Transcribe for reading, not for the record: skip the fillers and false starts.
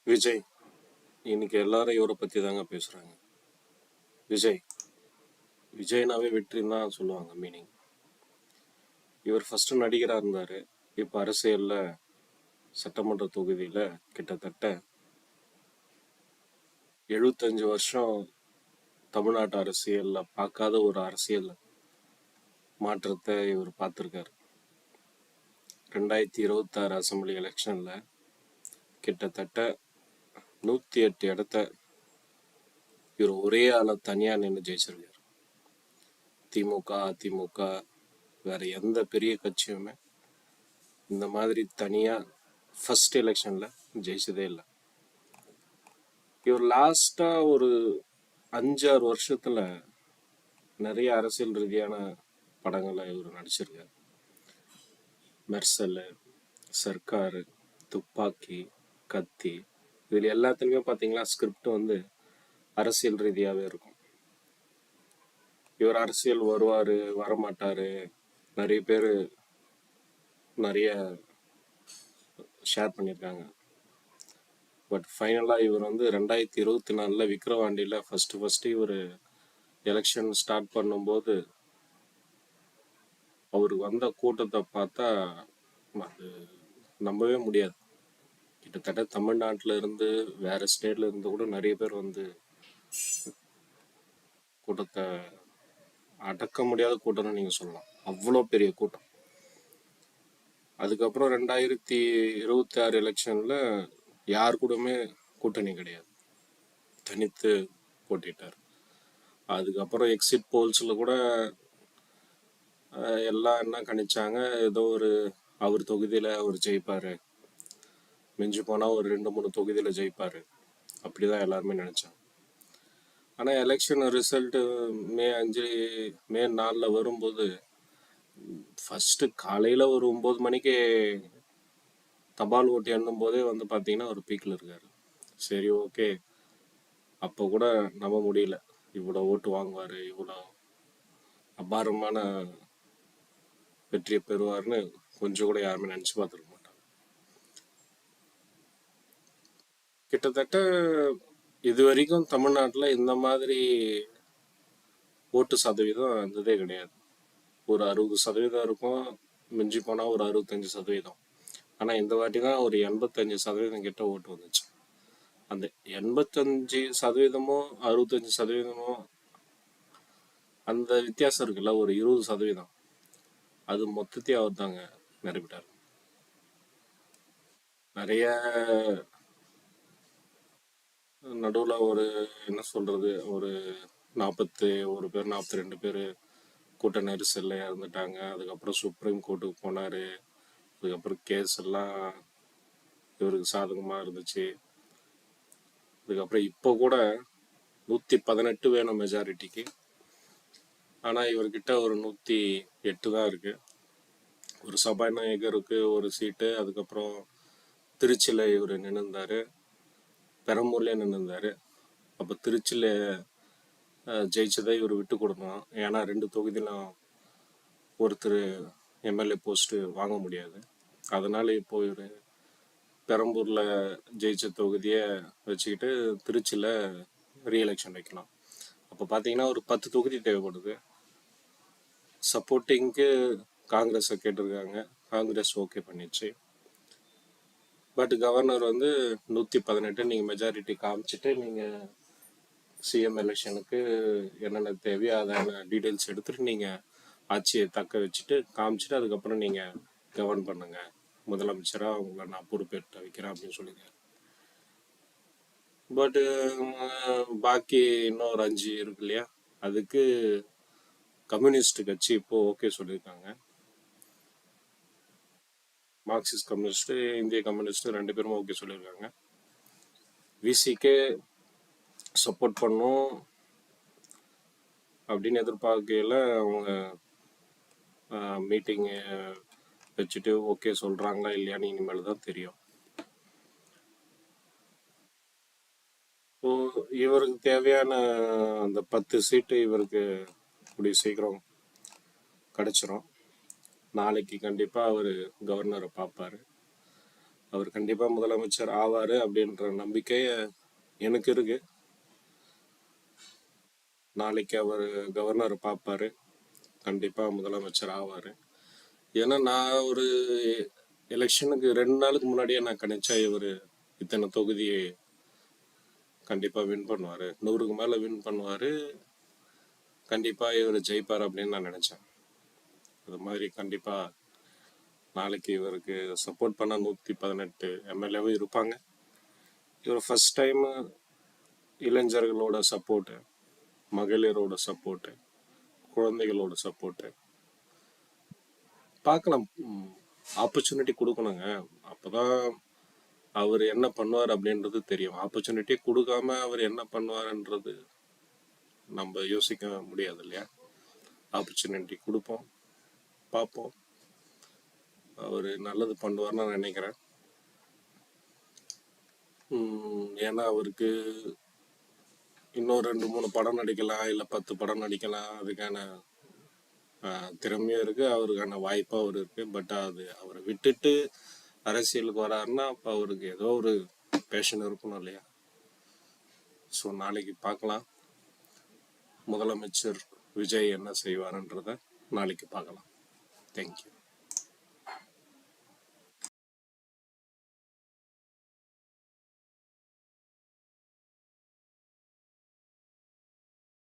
விஜய். இன்னைக்கு எல்லாரும் இவரை பத்தி தாங்க பேசுறாங்க. விஜய் விஜய்னாவே வெற்றின்னு தான் சொல்லுவாங்க மீனிங். இவர் ஃபர்ஸ்ட் நடிகரா இருந்தாரு. இப்ப அரசியல்ல சட்டமன்ற தொகுதியில கிட்டத்தட்ட 75 வருஷம் தமிழ்நாட்டு அரசியல்ல பார்க்காத ஒரு அரசியல் மாற்றத்தை இவர் பார்த்திருக்காரு. 2026 அசெம்பிளி எலெக்ஷன்ல கிட்டத்தட்ட 108 இடத்த இவர் ஒரே ஆள தனியா நின்று ஜெயிச்சிருக்காரு. திமுக, அதிமுக, வேற எந்த பெரிய கட்சியுமே இந்த மாதிரி தனியா ஃபர்ஸ்ட் எலெக்ஷன்ல ஜெயிச்சதே இல்லை. இவர் லாஸ்டா ஒரு 5-6 வருஷத்துல நிறைய அரசியல் ரீதியான படங்களை இவர் நடிச்சிருக்காரு. மெர்சல், சர்க்கார், துப்பாக்கி, கத்தி, இதில் எல்லாத்துலயுமே பார்த்தீங்கன்னா ஸ்கிரிப்ட் அரசியல் ரீதியாகவே இருக்கும். இவர் அரசியல் வருவார் வரமாட்டார், நிறைய பேர் நிறைய ஷேர் பண்ணியிருக்காங்க. பட் ஃபைனலாக இவர் 2024 விக்ரவாண்டியில் ஃபர்ஸ்ட் இவர் எலெக்ஷன் ஸ்டார்ட் பண்ணும்போது அவருக்கு வந்த கூட்டத்தை பார்த்தா அது நம்பவே முடியாது. கிட்டத்தட்ட தமிழ்நாட்டில் இருந்து வேற ஸ்டேட்ல இருந்து கூட நிறைய பேர் கூட்டத்தை அடக்க முடியாத கூட்டம்னு நீங்கள் சொல்லலாம். அவ்வளோ பெரிய கூட்டம். அதுக்கப்புறம் 2026 எலெக்ஷனில் யார் கூடமே கூட்டணி கிடையாது, தனித்து போட்டிட்டார். அதுக்கப்புறம் எக்ஸிட் போல்ஸில் கூட எல்லாம் என்ன கணிச்சாங்க, ஏதோ அவர் தொகுதியில் அவர் ஜெயிப்பார், மிஞ்சி போனால் ஒரு 2-3 தொகுதியில் ஜெயிப்பார், அப்படிதான் எல்லாருமே நினச்சாங்க. ஆனால் எலெக்ஷன் ரிசல்ட்டு மே 4 வரும்போது ஃபர்ஸ்ட் காலையில் ஒரு 9 மணிக்கு தபால் ஓட்டு எண்ணும் போதே பார்த்தீங்கன்னா ஒரு பீக்கில் இருக்காரு. சரி, ஓகே, அப்போ கூட நம்ப முடியல இவ்வளோ ஓட்டு வாங்குவார், இவ்வளோ அபாரமான வெற்றியை பெறுவார்னு கொஞ்சம் கூட யாருமே நினச்சி பார்த்துருக்க மாட்டாங்க. கிட்டத்தட்ட இது வரைக்கும் தமிழ்நாட்டில் இந்த மாதிரி ஓட்டு சதவீதம் இருந்ததே கிடையாது. ஒரு 60% இருக்கும், மிஞ்சி போனால் ஒரு 65%. ஆனால் இந்த வாட்டி தான் ஒரு 85% கிட்ட ஓட்டு வந்துச்சு. அந்த 85%மோ 65%மோ அந்த வித்தியாசம் இருக்குல்ல, ஒரு 20%, அது மொத்தத்தையும் அவர் தாங்க நிரப்பிட்டார். நிறைய நடுவில் என்ன சொல்றது, ஒரு 41 பேர் 42 பேர் கூட்ட நெரிசல்ல இறந்துட்டாங்க. அதுக்கப்புறம் சுப்ரீம் கோர்ட்டுக்கு போனார். அதுக்கப்புறம் கேஸ் எல்லாம் இவருக்கு சாதகமாக இருந்துச்சு. அதுக்கப்புறம் இப்போ கூட 118 வேணும் மெஜாரிட்டிக்கு. ஆனால் இவர்கிட்ட ஒரு 108 தான் இருக்கு. ஒரு சபாநாயகருக்கு ஒரு சீட்டு. அதுக்கப்புறம் திருச்சியில் இவர் நின்றுந்தார், பெரம்பூர்லேயே நின்றுந்தார். அப்போ திருச்சியில் ஜெயிச்சதை இவர் விட்டு கொடுக்கணும். ஏன்னா 2 தொகுதியிலும் ஒருத்தர் எம்எல்ஏ போஸ்ட்டு வாங்க முடியாது. அதனால இப்போ இவர் பெரம்பூரில் ஜெயிச்ச தொகுதியை வச்சுக்கிட்டு திருச்சியில் ரீஎலெக்ஷன் வைக்கலாம். அப்போ பார்த்தீங்கன்னா ஒரு 10 தொகுதி தேவைப்படுது. சப்போர்ட்டிங்க்கு காங்கிரஸை கேட்டிருக்காங்க, காங்கிரஸ் ஓகே பண்ணிடுச்சு. பட் கவர்னர் 118 நீங்கள் மெஜாரிட்டி காமிச்சிட்டு நீங்கள் சிஎம் எலெக்ஷனுக்கு என்னென்ன தேவையோ அதான டீட்டெயில்ஸ் எடுத்துகிட்டு நீங்கள் ஆட்சியை தக்க வச்சுட்டு காமிச்சிட்டு அதுக்கப்புறம் நீங்கள் கவர்ன் பண்ணுங்க, முதலமைச்சராக உங்களை நான் பொறுப்பேற்ற வைக்கிறேன் அப்படின்னு சொல்லியிருக்காரு. பட்டு பாக்கி இன்னும் ஒரு 5 இருக்கு இல்லையா, அதுக்கு கம்யூனிஸ்ட் கட்சி இப்போ ஓகே சொல்லியிருக்காங்க. மார்க்சிஸ்ட் கம்யூனிஸ்ட், இந்திய கம்யூனிஸ்ட் 2 பேரும் ஓகே சொல்லியிருக்காங்க. விசிக்கே சப்போர்ட் பண்ணும் அப்படின்னு எதிர்பார்க்கையில் அவங்க மீட்டிங் வச்சுட்டு ஓகே சொல்கிறாங்களா இல்லையான்னு இனிமேல் தான் தெரியும். இவருக்கு தேவையான அந்த 10 சீட்டு இவருக்கு கூடிய சீக்கிரம் கிடைச்சிரும். நாளைக்கு கண்டிப்பாக அவர் கவர்னரை பார்ப்பார். அவர் கண்டிப்பா முதலமைச்சர் ஆவாரு அப்படின்ற நம்பிக்கை எனக்கு இருக்கு. நாளைக்கு அவர் கவர்னர் பார்ப்பாரு, கண்டிப்பா முதலமைச்சர் ஆவாரு. ஏன்னா நான் ஒரு எலெக்ஷனுக்கு 2 நாளுக்கு முன்னாடியே நான் கணிச்சேன் இவர் இத்தனை தொகுதியை கண்டிப்பா வின் பண்ணுவாரு, 100க்கு மேல வின் பண்ணுவாரு, கண்டிப்பா இவர் ஜெயிப்பார் அப்படின்னு நான் நினைச்சேன். அது மாதிரி கண்டிப்பா நாளைக்கு இவருக்கு சப்போர்ட் பண்ண 118 எம்எல்ஏவும் இருப்பாங்க. இவர் ஃபர்ஸ்ட் டைம் இளைஞர்களோட சப்போர்ட்டு, மகளிரோட சப்போர்ட்டு, குழந்தைகளோட சப்போர்ட்டு பார்க்கலாம். ஆப்பர்ச்சுனிட்டி கொடுக்கணுங்க, அப்போதான் அவர் என்ன பண்ணுவார் அப்படின்றது தெரியும். ஆப்பர்ச்சுனிட்டி கொடுக்காம அவர் என்ன பண்ணுவார்ன்றது நம்ம யோசிக்க முடியாது இல்லையா. ஆப்பர்ச்சுனிட்டி கொடுப்போம், பார்ப்போம். அவர் நல்லது பண்ணுவார்னு நான் நினைக்கிறேன். ஏன்னா அவருக்கு இன்னும் 2-3 படம் நடிக்கலாம், இல்லை 10 படம் நடிக்கலாம். அதுக்கான திறமையும் இருக்கு, அவருக்கான வாய்ப்பும் அவர் இருக்கு. பட் அது அவரை விட்டுட்டு அரசியலுக்கு வராருன்னா அப்போ அவருக்கு ஏதோ ஒரு பேஷன் இருக்கணும் இல்லையா. ஸோ நாளைக்கு பார்க்கலாம் முதலமைச்சர் விஜய் என்ன செய்வாருன்றத நாளைக்கு பார்க்கலாம். தேங்க்யூ.